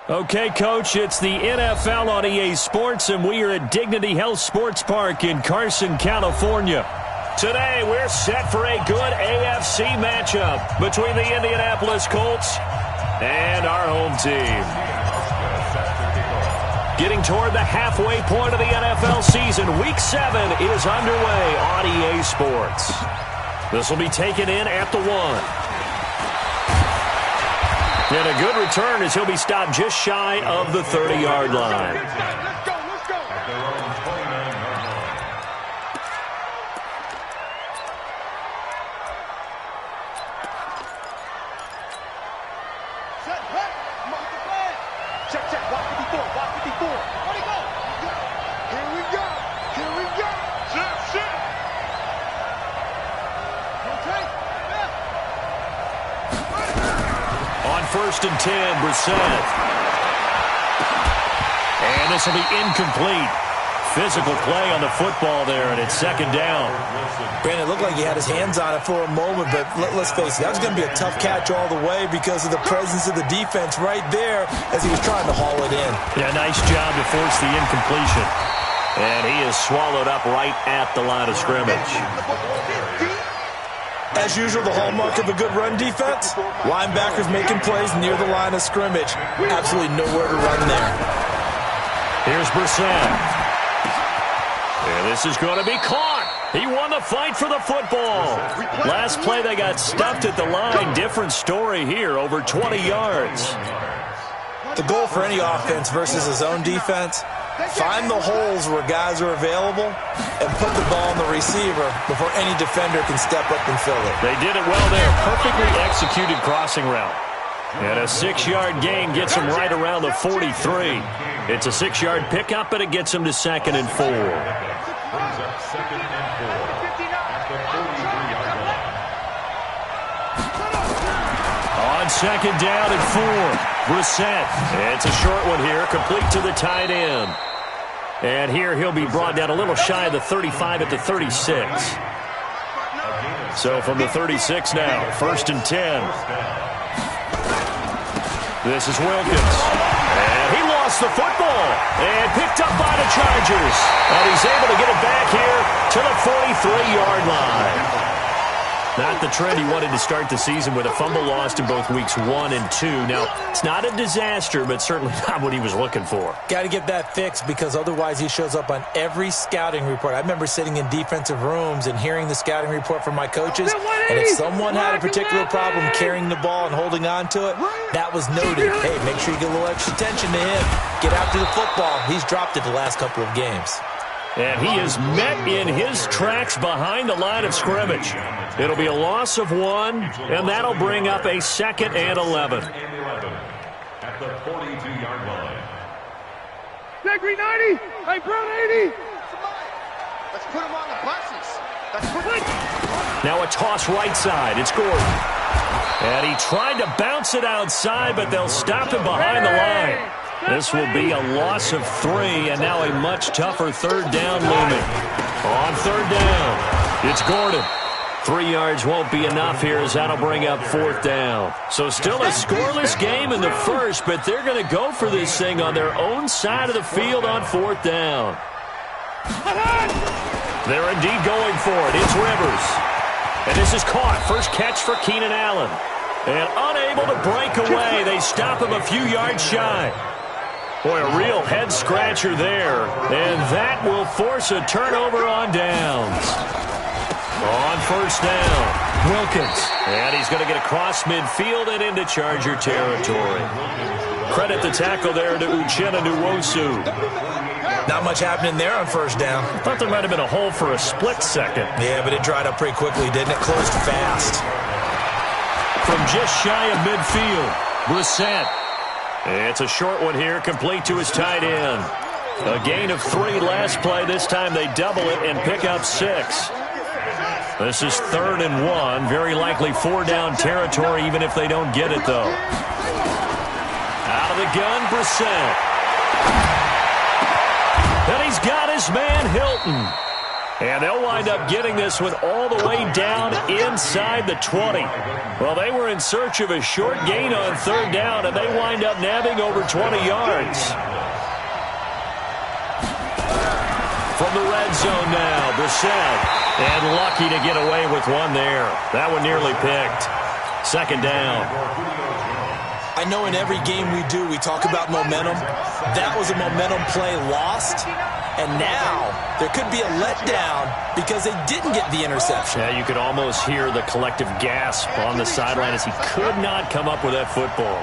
Okay, Coach, it's the NFL on EA Sports, and we are at Dignity Health Sports Park in Carson, California. Today, we're set for a good AFC matchup between the Indianapolis Colts and our home team. Getting toward the halfway point of the NFL season, Week 7 is underway on EA Sports. This will be taken in at the 1. And a good return as he'll be stopped just shy of the 30-yard line. Let's go. At their own 29-yard line. Set, hut, mark the flag. Check, block 54, block 54. Where'd he go? Here we go. Set. Okay, yeah. On 1st and 10, Brissett. And this will be incomplete. Physical play on the football there, and it's 2nd down. Brandon, it looked like he had his hands on it for a moment, but let's face it, that was going to be a tough catch all the way because of the presence of the defense right there as he was trying to haul it in. Yeah, nice job to force the incompletion. And he is swallowed up right at the line of scrimmage. As usual, the hallmark of a good run defense, linebackers making plays near the line of scrimmage. Absolutely nowhere to run there. Here's Brissett. And this is going to be caught. He won the fight for the football. Last play, they got stuffed at the line. Different story here, over 20 yards. The goal for any offense versus his own defense, find the holes where guys are available and put the ball on the receiver before any defender can step up and fill it. They did it well there. Perfectly executed crossing route. And a 6-yard gain gets him right around the 43. It's a 6-yard pickup, and it gets him to 2nd and 4. Brings up 2nd and 4 at the 43-yard line. On 2nd down and 4, Brissett. It's a short one here, complete to the tight end. And here he'll be brought down a little shy of the 35 at the 36. So from the 36 now, 1st and 10. This is Wilkins. And he lost the football and picked up by the Chargers. And he's able to get it back here to the 43-yard line. Not the trend he wanted to start the season with a fumble lost in both weeks 1 and 2. Now, it's not a disaster, but certainly not what he was looking for. Got to get that fixed because otherwise he shows up on every scouting report. I remember sitting in defensive rooms and hearing the scouting report from my coaches, and if someone had a particular problem carrying the ball and holding on to it, that was noted. Hey, make sure you get a little extra attention to him. Get after the football. He's dropped it the last couple of games. And he is met in his tracks behind the line of scrimmage. It'll be a loss of 1, and that'll bring up a 2nd and 11. At the 42-yard line. Gregory 90. Hey, Brown 80. Let's put him on the buses. Now a toss right side. It's Gordon. And he tried to bounce it outside, but they'll stop him behind the line. This will be a loss of 3, and now a much tougher 3rd down looming. On 3rd down, it's Gordon. 3 yards won't be enough here as that'll bring up 4th down. So still a scoreless game in the first, but they're going to go for this thing on their own side of the field on 4th down. They're indeed going for it. It's Rivers. And this is caught. First catch for Keenan Allen. And unable to break away, they stop him a few yards shy. Boy, a real head-scratcher there. And that will force a turnover on downs. On 1st down, Wilkins. And he's going to get across midfield and into Charger territory. Credit the tackle there to Uchenna Nwosu. Not much happening there on 1st down. I thought there might have been a hole for a split second. Yeah, but it dried up pretty quickly, didn't it? Closed fast. From just shy of midfield, Brissett. It's a short one here, complete to his tight end. A gain of 3 last play. This time they double it and pick up 6. This is 3rd and 1. Very likely 4 down territory, even if they don't get it, though. Out of the gun, Brissett. And he's got his man, Hilton. And they'll wind up getting this one all the way down inside the 20. Well, they were in search of a short gain on third down, and they wind up nabbing over 20 yards. From the red zone now, Brissett. And lucky to get away with one there. That one nearly picked. Second down. I know in every game we do, we talk about momentum. That was a momentum play lost. And now there could be a letdown because they didn't get the interception. Yeah, you could almost hear the collective gasp on the sideline as he could not come up with that football.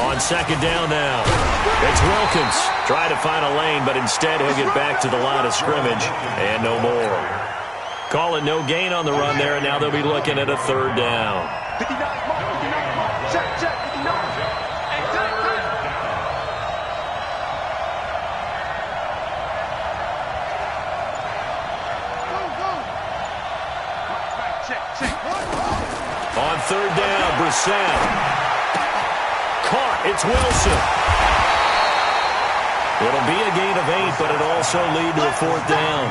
On second down now, it's Wilkins. Trying to find a lane, but instead he'll get back to the line of scrimmage and no more. Calling no gain on the run there, and now they'll be looking at a third down. 59, check, 59. And check. On third down, Brissett. Caught, it's Wilson. It'll be a gain of 8, but it'll also lead to a fourth down.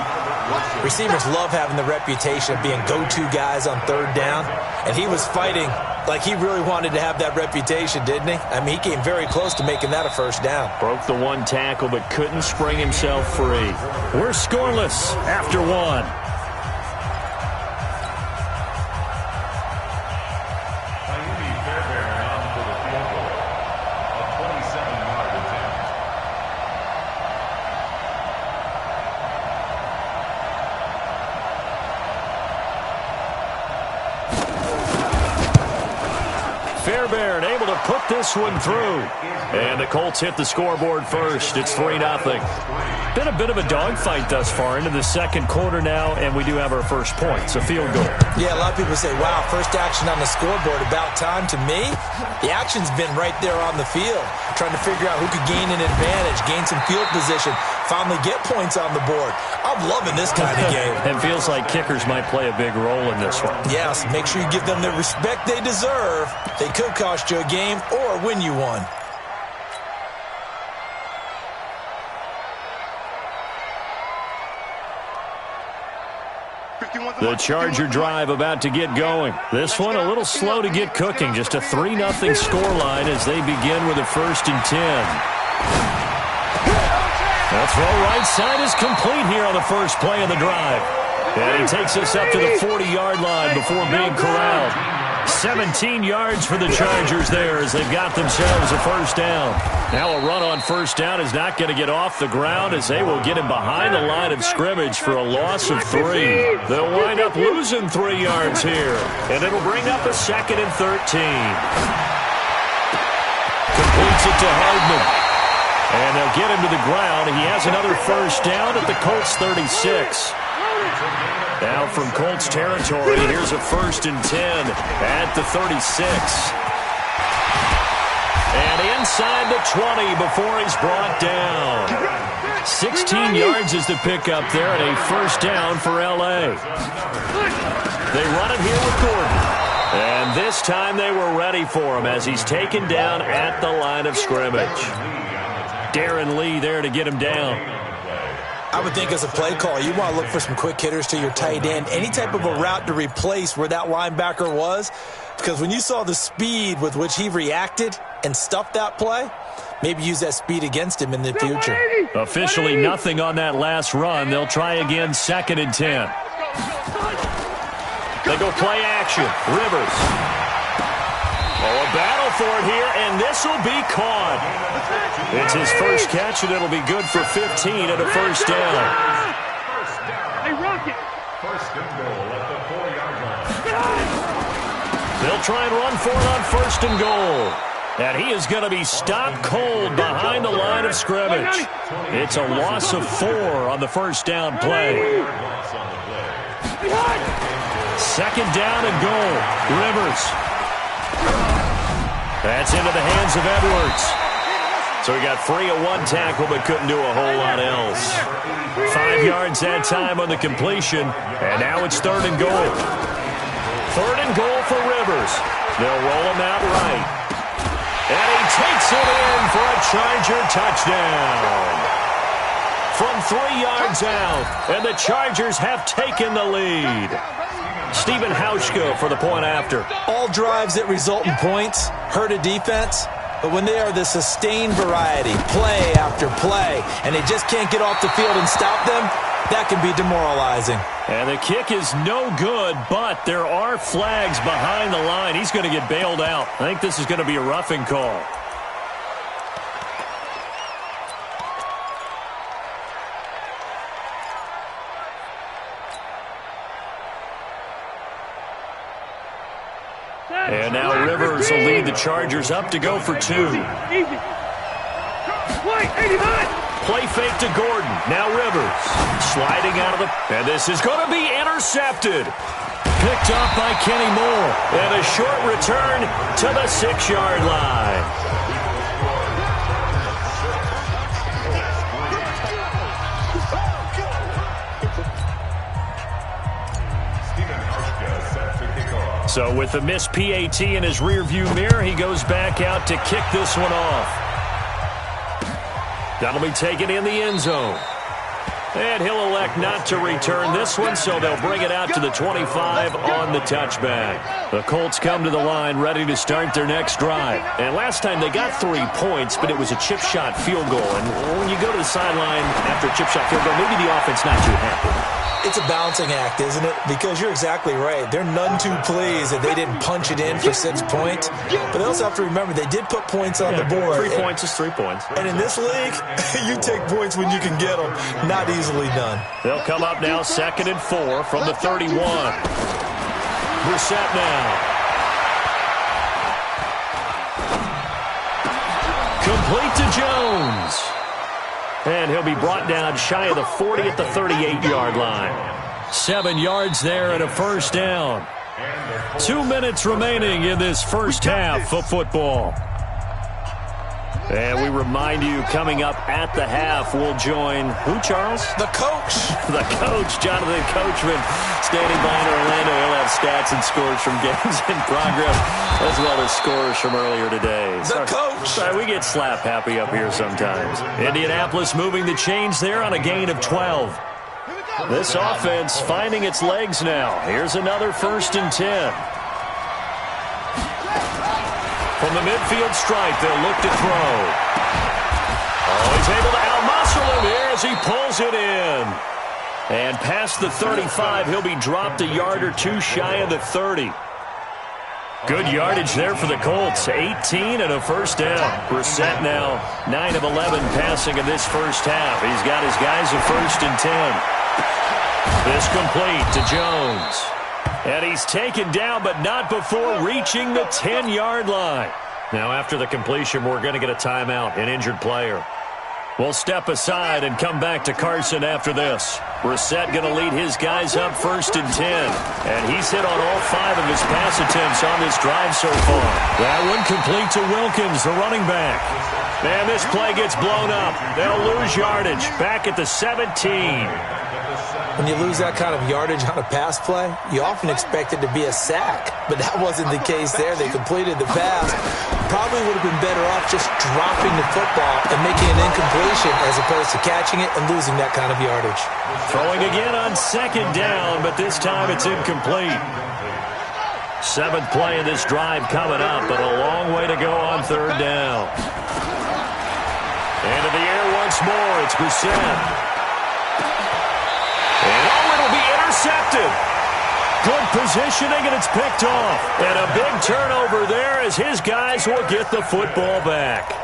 Receivers love having the reputation of being go-to guys on third down, and he was fighting like he really wanted to have that reputation, didn't he? I mean, he came very close to making that a first down. Broke the one tackle, but couldn't spring himself free. We're scoreless after one. Fairbairn able to put this one through. And the Colts hit the scoreboard first. It's 3-0. Been a bit of a dogfight thus far into the second quarter now, and we do have our first points, a field goal. Yeah, a lot of people say, wow, first action on the scoreboard, about time. To me, the action's been right there on the field, trying to figure out who could gain an advantage, gain some field position, finally get points on the board. I'm loving this kind of game. It feels like kickers might play a big role in this one. Yes, make sure you give them the respect they deserve. They could cost you a game or win you one. The Charger drive about to get going. This one a little slow to get cooking. Just a 3-0 scoreline as they begin with a 1st and 10. The throw right side is complete here on the first play of the drive. And he takes us up to the 40-yard line before being corralled. 17 yards for the Chargers there as they've got themselves a first down. Now a run on first down is not going to get off the ground as they will get him behind the line of scrimmage for a loss of 3. They'll wind up losing 3 yards here, and it'll bring up a 2nd and 13. Completes it to Hardman. And they'll get him to the ground. He has another first down at the Colts 36. Now from Colts territory, here's a 1st and 10 at the 36. And inside the 20 before he's brought down. 16 yards is the pickup there and a first down for L.A. They run it here with Gordon. And this time they were ready for him as he's taken down at the line of scrimmage. Darren Lee there to get him down. I would think as a play call, you want to look for some quick hitters to your tight end. Any type of a route to replace where that linebacker was. Because when you saw the speed with which he reacted and stuffed that play, maybe use that speed against him in the future. Officially nothing on that last run. They'll try again, 2nd and 10. They go play action. Rivers. Oh, a battle for it here, and this will be caught. It's his first catch, and it'll be good for 15 and a first down. Hey, Rocket. First and goal at the 4-yard line. They'll try and run for it on 1st and goal. And he is going to be stopped cold behind the line of scrimmage. It's a loss of 4 on the first down play. 2nd down and goal. Rivers. That's into the hands of Edwards. So he got free of one tackle but couldn't do a whole lot else. 5 yards that time on the completion. And now it's 3rd and goal. 3rd and goal for Rivers. They'll roll him out right. And he takes it in for a Charger touchdown. From 3 yards out, and the Chargers have taken the lead. Stephen Hauschka for the point after. All drives that result in points hurt a defense, but when they are the sustained variety, play after play, and they just can't get off the field and stop them, that can be demoralizing. And the kick is no good, but there are flags behind the line. He's going to get bailed out. I think this is going to be a roughing call. And now Rivers will lead the Chargers up to go for 2. Play fake to Gordon. Now Rivers sliding out of the... And this is going to be intercepted. Picked up by Kenny Moore. And a short return to the 6-yard line. So with the missed PAT in his rearview mirror, he goes back out to kick this one off. That'll be taken in the end zone. And he'll elect not to return this one, so they'll bring it out to the 25 on the touchback. The Colts come to the line ready to start their next drive. And last time they got 3 points, but it was a chip shot field goal. And when you go to the sideline after a chip shot field goal, maybe the offense not too happy. It's a balancing act, isn't it? Because you're exactly right. They're none too pleased that they didn't punch it in for 6 points. But they also have to remember they did put points on the board. 3 points is 3 points. And in this league, you take points when you can get them. Not easily done. They'll come up now 2nd and 4 from the 31. Brissett now. Complete to Jones. And he'll be brought down shy of the 40 at the 38-yard line. 7 yards there and a first down. 2 minutes remaining in this first half of football. And we remind you, coming up at the half, we'll join who, Charles? The coach. The coach, Jonathan Coachman, standing by in Orlando. He'll have stats and scores from games in progress, as well as scores from earlier today. The coach. Sorry, we get slap happy up here sometimes. Indianapolis moving the chains there on a gain of 12. This offense finding its legs now. Here's another 1st and 10. From the midfield stripe, they'll look to throw. Oh, he's able to out-muscle him here as he pulls it in. And past the 35, he'll be dropped a yard or 2 shy of the 30. Good yardage there for the Colts. 18 and a first down. Brissett now 9 of 11 passing in this first half. He's got his guys a 1st and 10. This complete to Jones. And he's taken down, but not before reaching the 10-yard line. Now, after the completion, we're going to get a timeout, an injured player. We'll step aside and come back to Carson after this. Brissett going to lead his guys up 1st and 10. And he's hit on all 5 of his pass attempts on this drive so far. That one complete to Wilkins, the running back. And this play gets blown up. They'll lose yardage back at the 17. When you lose that kind of yardage on a pass play, you often expect it to be a sack. But that wasn't the case there. They completed the pass. Probably would have been better off just dropping the football and making an incompletion as opposed to catching it and losing that kind of yardage. Throwing again on 2nd down, but this time it's incomplete. 7th play of this drive coming up, but a long way to go on 3rd down. Into the air once more, it's Brissett. And it'll be intercepted. Good positioning, and it's picked off. And a big turnover there as his guys will get the football back.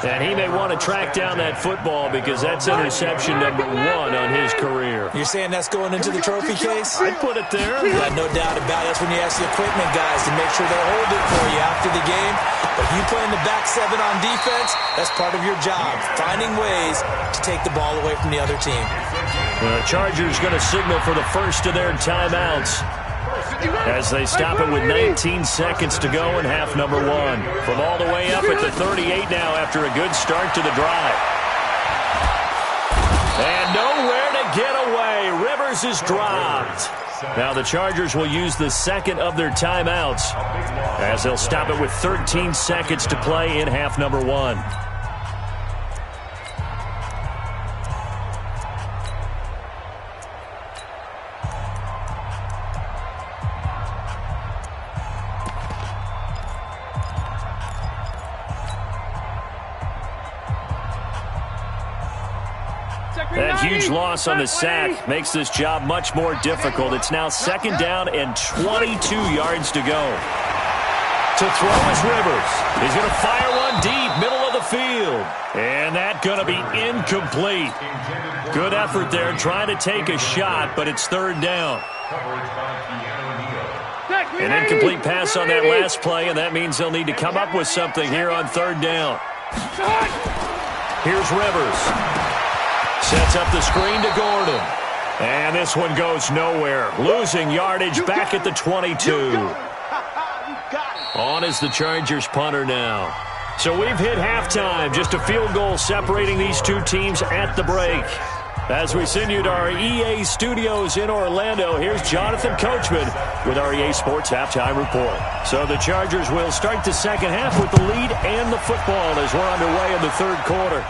And he may want to track down that football because that's interception number 1 on his career. You're saying that's going into the trophy case? I'd put it there. Yeah, no doubt about it. That's when you ask the equipment guys to make sure they hold it for you after the game. But if you play in the back 7 on defense, that's part of your job, finding ways to take the ball away from the other team. The Chargers going to signal for the first of their timeouts as they stop it with 19 seconds to go in half number 1. From all the way up at the 38 now after a good start to the drive. And nowhere to get away. Rivers throws is dropped. Now the Chargers will use the second of their timeouts as they'll stop it with 13 seconds to play in half number 1. That huge loss on the sack makes this job much more difficult. It's now second down and 22 yards to go. To throw is Rivers. He's going to fire one deep, middle of the field. And that's going to be incomplete. Good effort there trying to take a shot, but it's third down. An incomplete pass on that last play, and that means they'll need to come up with something here on third down. Here's Rivers. Sets up the screen to Gordon. And this one goes nowhere. Losing yardage back at the 22. On is the Chargers punter now. So we've hit halftime. Just a field goal separating these two teams at the break. As we send you to our EA studios in Orlando, here's Jonathan Coachman with our EA Sports Halftime Report. So the Chargers will start the second half with the lead and the football as we're underway in the third quarter.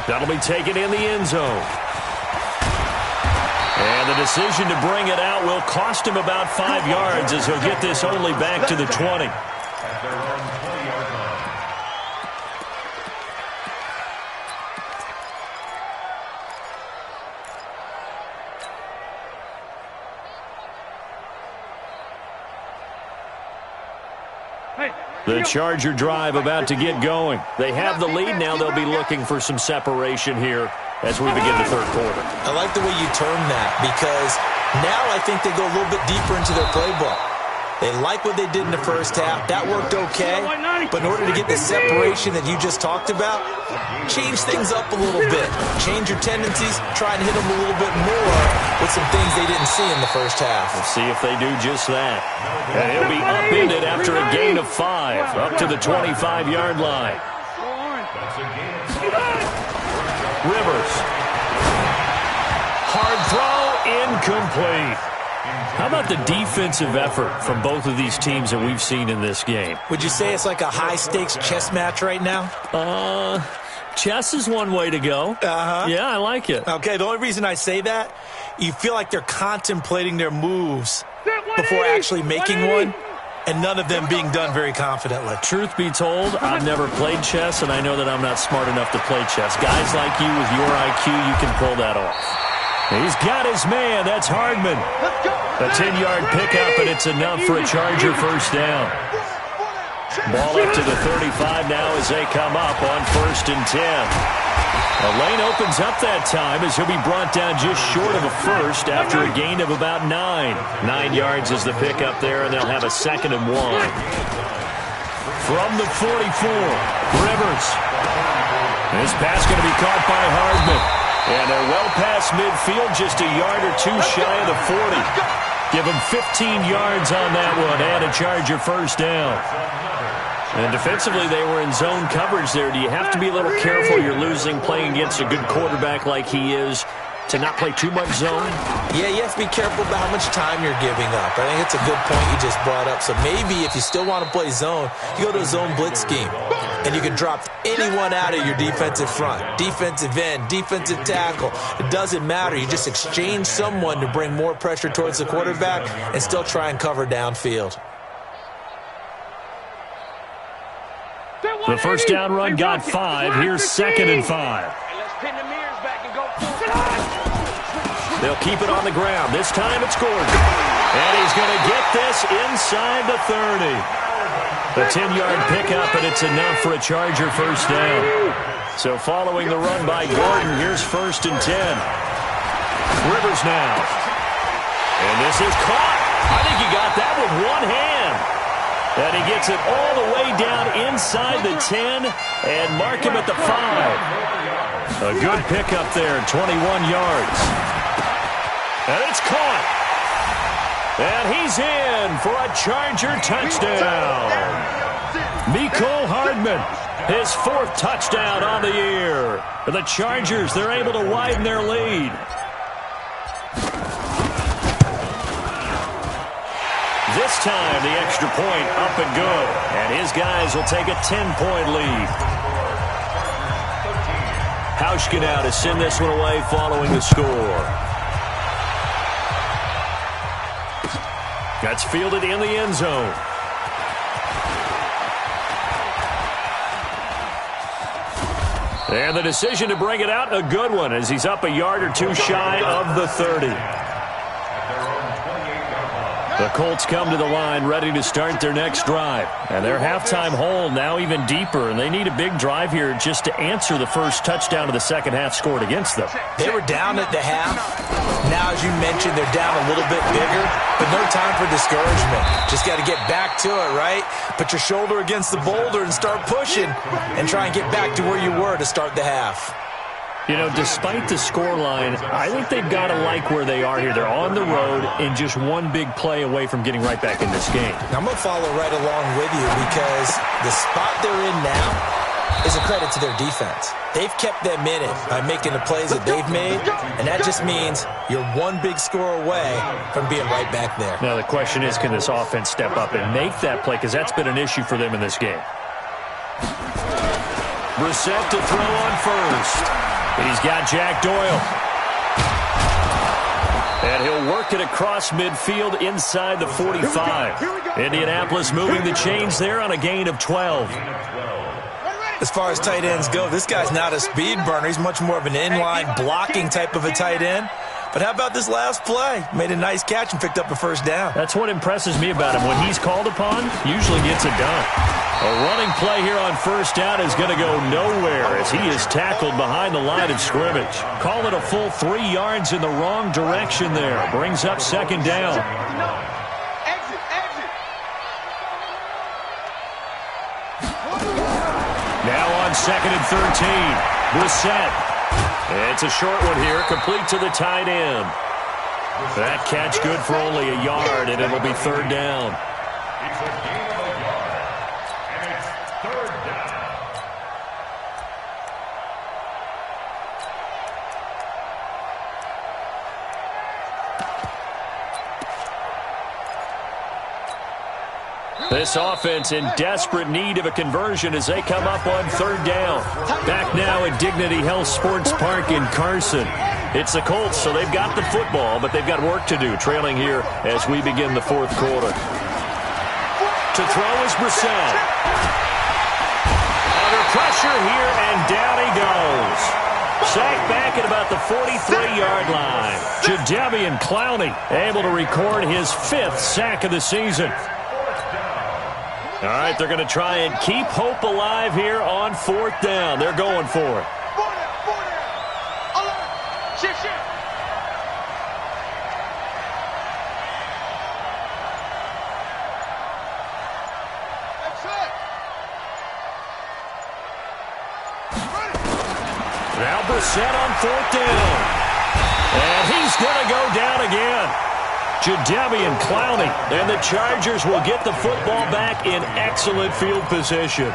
That'll be taken in the end zone. And the decision to bring it out will cost him about 5 yards as he'll get this only back to the 20. The Charger drive about to get going. They have the lead now. They'll be looking for some separation here as we begin the third quarter. I like the way you term that because now I think they go a little bit deeper into their playbook. They like what they did in the first half. That worked okay. But in order to get the separation that you just talked about, change things up a little bit. Change your tendencies. Try and hit them a little bit more with some things they didn't see in the first half. We'll see if they do just that. And he'll be upended after a gain of 5, up to the 25-yard line. Rivers. Hard throw, incomplete. How about the defensive effort from both of these teams that we've seen in this game? Would you say it's like a high-stakes chess match right now? Chess is one way to go. Yeah, I like it. Okay, the only reason I say that, you feel like they're contemplating their moves before actually making one, and none of them being done very confidently. Truth be told, I've never played chess, and I know that I'm not smart enough to play chess. Guys like you with your IQ, you can pull that off. He's got his man. That's Hardman. A 10-yard pickup, and it's enough for a Charger first down. Ball up to the 35 now as they come up on 1st and 10. A lane opens up that time as he'll be brought down just short of a first after a gain of about 9. 9 yards is the pickup there, and they'll have a 2nd and 1. From the 44, Rivers. This pass going to be caught by Hardman. And they're well past midfield, just a yard or two shy of the 40. Give them 15 yards on that one and a Charger first down. And defensively, they were in zone coverage there. Do you have to be a little careful? You're losing playing against a good quarterback like he is to not play too much zone? Yeah, you have to be careful about how much time you're giving up. I think it's a good point you just brought up. So maybe if you still want to play zone, you go to a zone blitz scheme. And you can drop anyone out of your defensive front. Defensive end, defensive tackle. It doesn't matter. You just exchange someone to bring more pressure towards the quarterback and still try and cover downfield. The first down run got 5. Here's 2nd and 5. They'll keep it on the ground. This time it's Gordon. And he's going to get this inside the 30. The 10-yard pickup, and it's enough for a Charger first down. So following the run by Gordon, here's 1st and 10. Rivers now. And this is caught. I think he got that with one hand. And he gets it all the way down inside the 10 and mark him at the 5. A good pickup there, 21 yards. And it's caught. And he's in for a Charger touchdown. Mecole Hardman, his 4th touchdown on the year. The Chargers, they're able to widen their lead. This time, the extra point up and good. And his guys will take a 10-point lead. Hauschka now to send this one away following the score. That's fielded in the end zone. And the decision to bring it out, a good one, as he's up a yard or two shy of the 30. The Colts come to the line ready to start their next drive. And their halftime hole now even deeper, and they need a big drive here just to answer the first touchdown of the second half scored against them. They were down at the half. Now, as you mentioned, they're down a little bit bigger, but no time for discouragement. Just got to get back to it, right? Put your shoulder against the boulder and start pushing and try and get back to where you were to start the half. You know, despite the scoreline, I think they've got to like where they are here. They're on the road and just one big play away from getting right back in this game. Now, I'm going to follow right along with you because the spot they're in now is a credit to their defense. They've kept them in it by making the plays that they've made, and that just means you're one big score away from being right back there. Now, the question is, can this offense step up and make that play? Because that's been an issue for them in this game. Brissett to throw on first. He's got Jack Doyle. And he'll work it across midfield inside the 45. Indianapolis moving the chains there on a gain of 12. As far as tight ends go, this guy's not a speed burner. He's much more of an inline blocking type of a tight end. But how about this last play? Made a nice catch and picked up a first down. That's what impresses me about him. When he's called upon, usually gets it done. A running play here on first down is going to go nowhere as he is tackled behind the line of scrimmage. Call it a full 3 yards in the wrong direction there. Brings up second down. Now on second and 13. Brissett. It's a short one here, complete to the tight end. That catch good for only a yard, and it'll be third down. It's a gain of a yard, and it's third down. This offense in desperate need of a conversion as they come up on third down. Back now at Dignity Health Sports Park in Carson. It's the Colts, so they've got the football, but they've got work to do, trailing here as we begin the fourth quarter. To throw is Brissett. Under pressure here, and down he goes. Sacked back at about the 43-yard line. Jadeveon Clowney able to record his 5th sack of the season. All right, they're going to try and keep hope alive here on fourth down. They're going for it. Now Brissett on fourth down. And he's going to go down again. Jadeveon Clowney, and the Chargers will get the football back in excellent field position.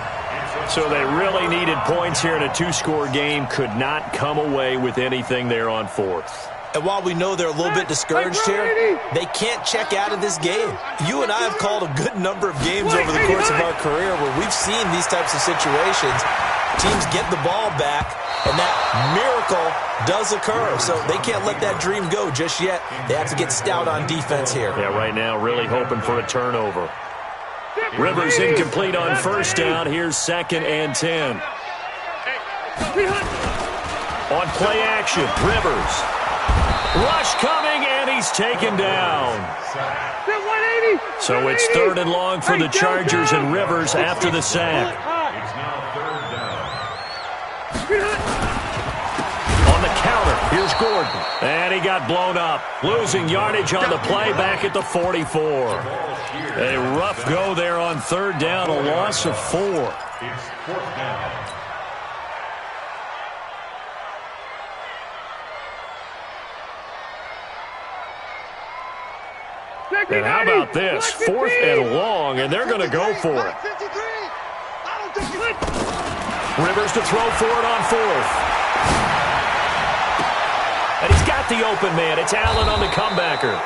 So they really needed points here in a 2-score game. Could not come away with anything there on fourth. And while we know they're a little bit discouraged here, they can't check out of this game. You and I have called a good number of games over the course of our career where we've seen these types of situations. Teams get the ball back, and that miracle does occur. So they can't let that dream go just yet. They have to get stout on defense here. Yeah, right now really hoping for a turnover. Rivers incomplete on first down. Here's second and 10. On play action, Rivers. Rush coming, and he's taken down. So it's third and long for the Chargers and Rivers after the sack. It's now third down. On the counter, here's Gordon. And he got blown up. Losing yardage on the play back at the 44. A rough go there on third down, a loss of 4. It's fourth down. And how about this? 4th and long, and they're going to go for it. Rivers to throw for it on 4th. And he's got the open man. It's Allen on the comebacker.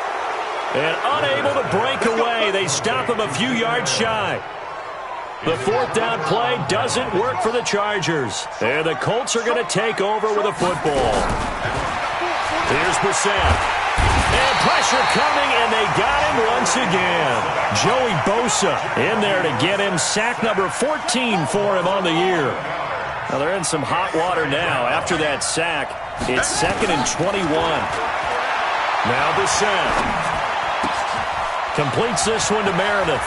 And unable to break away. They stop him a few yards shy. The fourth down play doesn't work for the Chargers. And the Colts are going to take over with a football. Here's Brissett. And pressure coming, and they got him once again. Joey Bosa in there to get him. Sack number 14 for him on the year. Now they're in some hot water now. After that sack, it's 2nd and 21. Now Brissett completes this one to Meredith.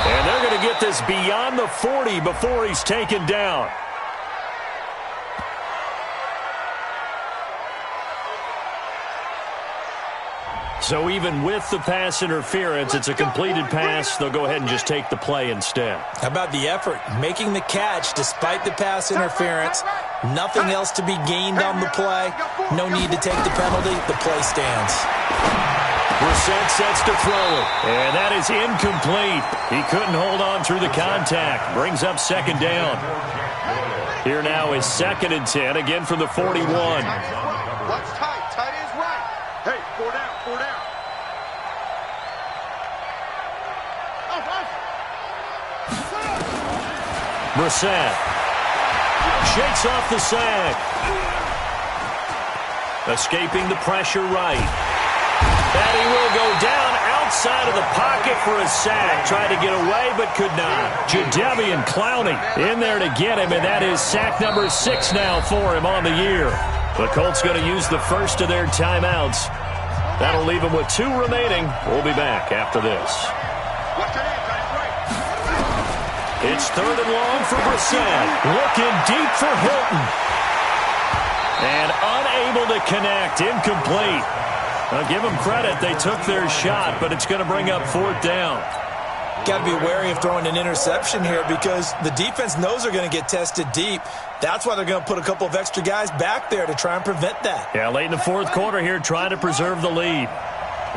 And they're going to get this beyond the 40 before he's taken down. So even with the pass interference, it's a completed pass. They'll go ahead and just take the play instead. How about the effort? Making the catch despite the pass interference. Nothing else to be gained on the play. No need to take the penalty. The play stands. Brissett sets to throw it. And that is incomplete. He couldn't hold on through the contact. Brings up 2nd down. Here now is 2nd and 10, again from the 41. What's tight? Tight is right. Hey, 4 down, 4 down. Brissett shakes off the sack. Escaping the pressure right. And he will go down outside of the pocket for a sack. Tried to get away, but could not. Jadeveon Clowney in there to get him, and that is sack number 6 now for him on the year. The Colts going to use the first of their timeouts. That'll leave them with 2 remaining. We'll be back after this. It's 3rd and long for Brissett. Looking deep for Hilton. And unable to connect. Incomplete. Now, give them credit. They took their shot, but it's going to bring up 4th down. Got to be wary of throwing an interception here because the defense knows they're going to get tested deep. That's why they're going to put a couple of extra guys back there to try and prevent that. Yeah, late in the 4th quarter here, trying to preserve the lead.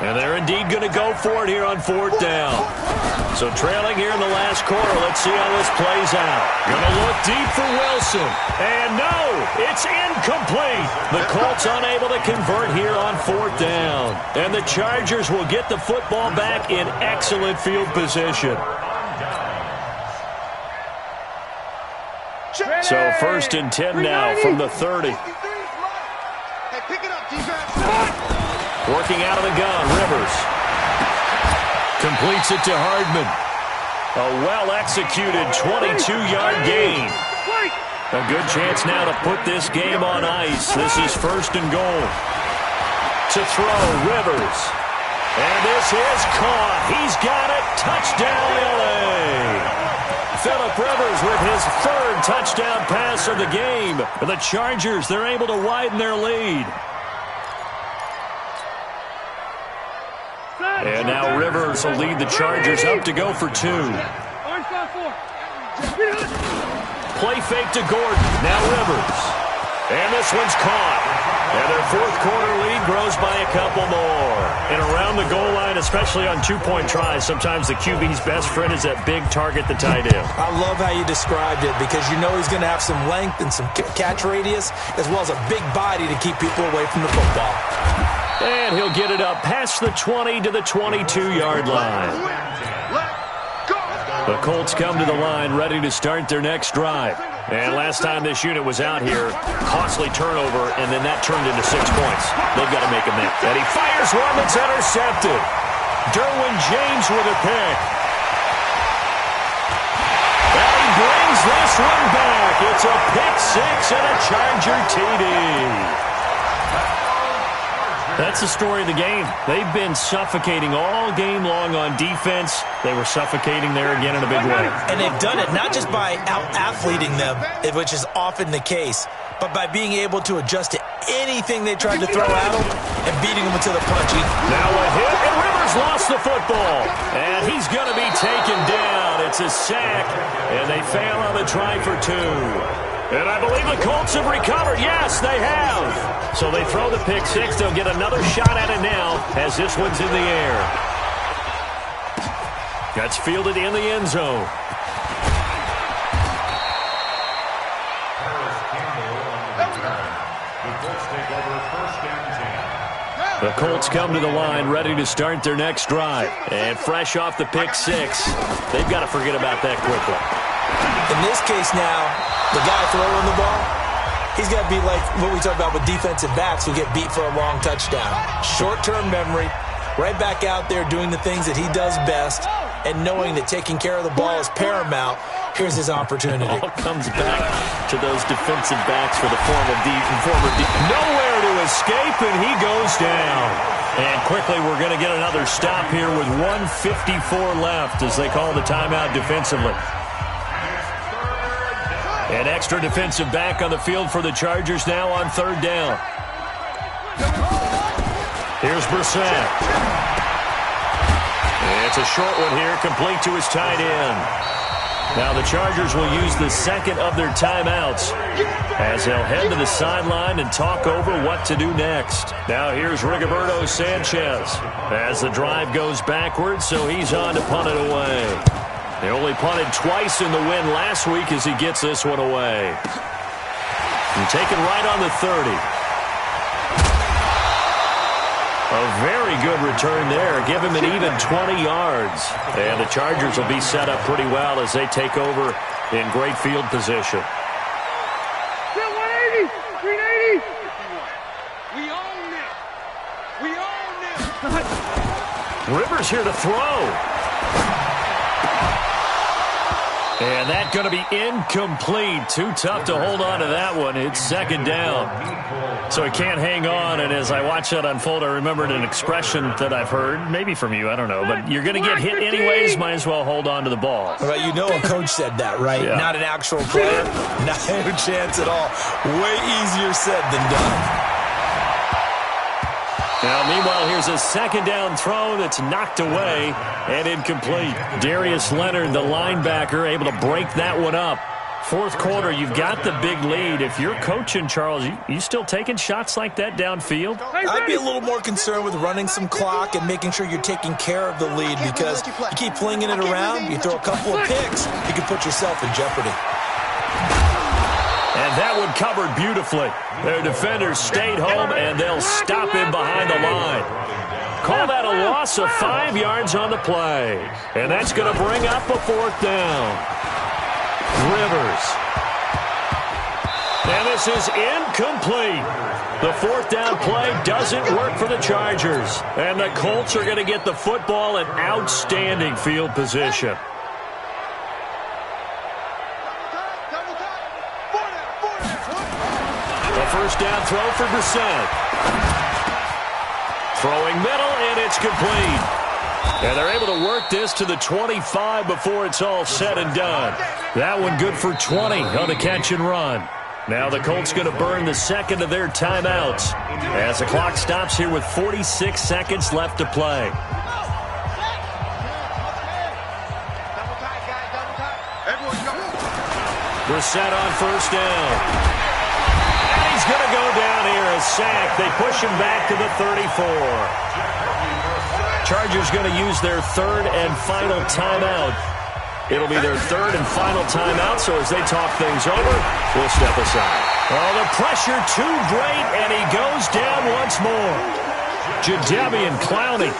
And they're indeed going to go for it here on 4th down. So trailing here in the last quarter, let's see how this plays out. Going to look deep for Wilson. And no, it's incomplete. The Colts unable to convert here on 4th down. And the Chargers will get the football back in excellent field position. So 1st and 10 now from the 30. Hey, pick it up, defense. Working out of the gun, Rivers. Completes it to Hardman. A well-executed 22-yard gain. A good chance now to put this game on ice. This is 1st and goal. To throw, Rivers. And this is caught. He's got it. Touchdown, L.A. Phillip Rivers with his 3rd touchdown pass of the game. The Chargers, they're able to widen their lead. And now Rivers will lead the Chargers up to go for 2. Play fake to Gordon. Now Rivers. And this one's caught. And their 4th quarter lead grows by a couple more. And around the goal line, especially on 2-point tries, sometimes the QB's best friend is that big target, the tight end. I love how you described it because you know he's going to have some length and some catch radius as well as a big body to keep people away from the football. And he'll get it up past the 20 to the 22-yard line. The Colts come to the line ready to start their next drive. And last time this unit was out here, costly turnover, and then that turned into 6 points. They've got to make a miss. And he fires one that's intercepted. Derwin James with a pick. And he brings this one back. It's a pick 6 and a Charger TD. That's the story of the game. They've been suffocating all game long on defense. They were suffocating there again in a big way. And they've done it not just by out-athleting them, which is often the case, but by being able to adjust to anything they tried to throw at them and beating them into the punch. Now a hit, and Rivers lost the football. And he's going to be taken down. It's a sack, and they fail on the try for 2. And I believe the Colts have recovered. Yes, they have. So they throw the pick 6. They'll get another shot at it now as this one's in the air. That's fielded in the end zone. The Colts take over 1st and 10. The Colts come to the line ready to start their next drive. And fresh off the pick six, they've got to forget about that quickly. In this case now, the guy throwing the ball, he's got to be like what we talk about with defensive backs who get beat for a long touchdown. Short-term memory, right back out there doing the things that he does best, and knowing that taking care of the ball is paramount. Here's his opportunity. It all comes back to those defensive backs for the former nowhere to escape, and he goes down. And quickly, we're going to get another stop here with 1:54 left as they call the timeout defensively. An extra defensive back on the field for the Chargers now on third down. Here's Brissett. It's a short one here, complete to his tight end. Now the Chargers will use the second of their timeouts as they'll head to the sideline and talk over what to do next. Now here's Rigoberto Sanchez as the drive goes backwards, so he's on to punt it away. They only punted twice in the win last week as he gets this one away. And taken right on the 30. A very good return there. Give him an even 20 yards. And the Chargers will be set up pretty well as they take over in great field position. 180! 380! We own this! We own this! Rivers here to throw. And that's going to be incomplete. Too tough to hold on to that one. It's second down. So he can't hang on. And as I watch that unfold, I remembered an expression that I've heard, maybe from you, I don't know. But you're going to get hit anyways, might as well hold on to the ball. Well, you know a coach said that, right? Yeah. Not an actual player. Not a chance at all. Way easier said than done. Now, meanwhile, here's a second down throw that's knocked away and incomplete. Darius Leonard, the linebacker, able to break that one up. Fourth quarter, you've got the big lead. If you're coaching, Charles, you still taking shots like that downfield? I'd be a little more concerned with running some clock and making sure you're taking care of the lead, because you keep flinging it around, you throw a couple of picks, you can put yourself in jeopardy. And that one covered beautifully. Their defenders stayed home, and they'll stop him behind the line. Call that a loss of 5 yards on the play. And that's going to bring up a fourth down. Rivers. And this is incomplete. The fourth down play doesn't work for the Chargers. And the Colts are going to get the football in outstanding field position. First down throw for Brissett. Throwing middle, and it's complete. And they're able to work this to the 25 before it's all said and done. That one good for 20 on the catch and run. Now the Colts going to burn the second of their timeouts as the clock stops here with 46 seconds left to play. Brissett on first down. He's going to go down here, a sack. They push him back to the 34. Chargers going to use their third and final timeout. It'll be their third and final timeout, so as they talk things over, we'll step aside. Oh, the pressure too great, and he goes down once more. Jadeveon Clowney.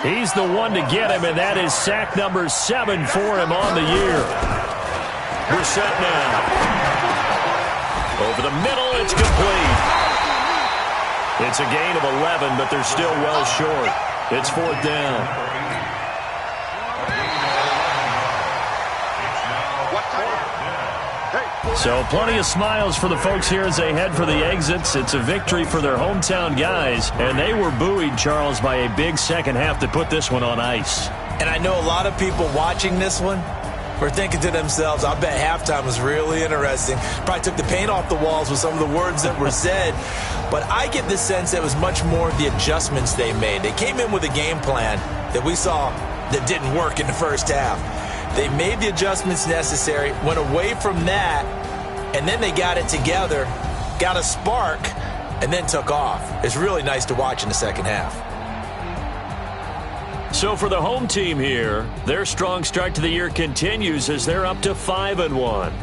He's the one to get him, and that is sack number 7 for him on the year. Brissett now. Over the middle, it's complete. It's a gain of 11, but they're still well short. It's fourth down. So plenty of smiles for the folks here as they head for the exits. It's a victory for their hometown guys, and they were buoyed, Charles, by a big second half to put this one on ice. And I know a lot of people watching this one were thinking to themselves, I bet halftime was really interesting. Probably took the paint off the walls with some of the words that were said. But I get the sense that it was much more the adjustments they made. They came in with a game plan that we saw that didn't work in the first half. They made the adjustments necessary, went away from that, and then they got it together, got a spark, and then took off. It's really nice to watch in the second half. So for the home team here, their strong start to the year continues as they're up to 5-1.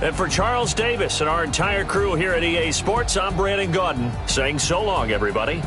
And for Charles Davis and our entire crew here at EA Sports, I'm Brandon Gaudin saying so long, everybody.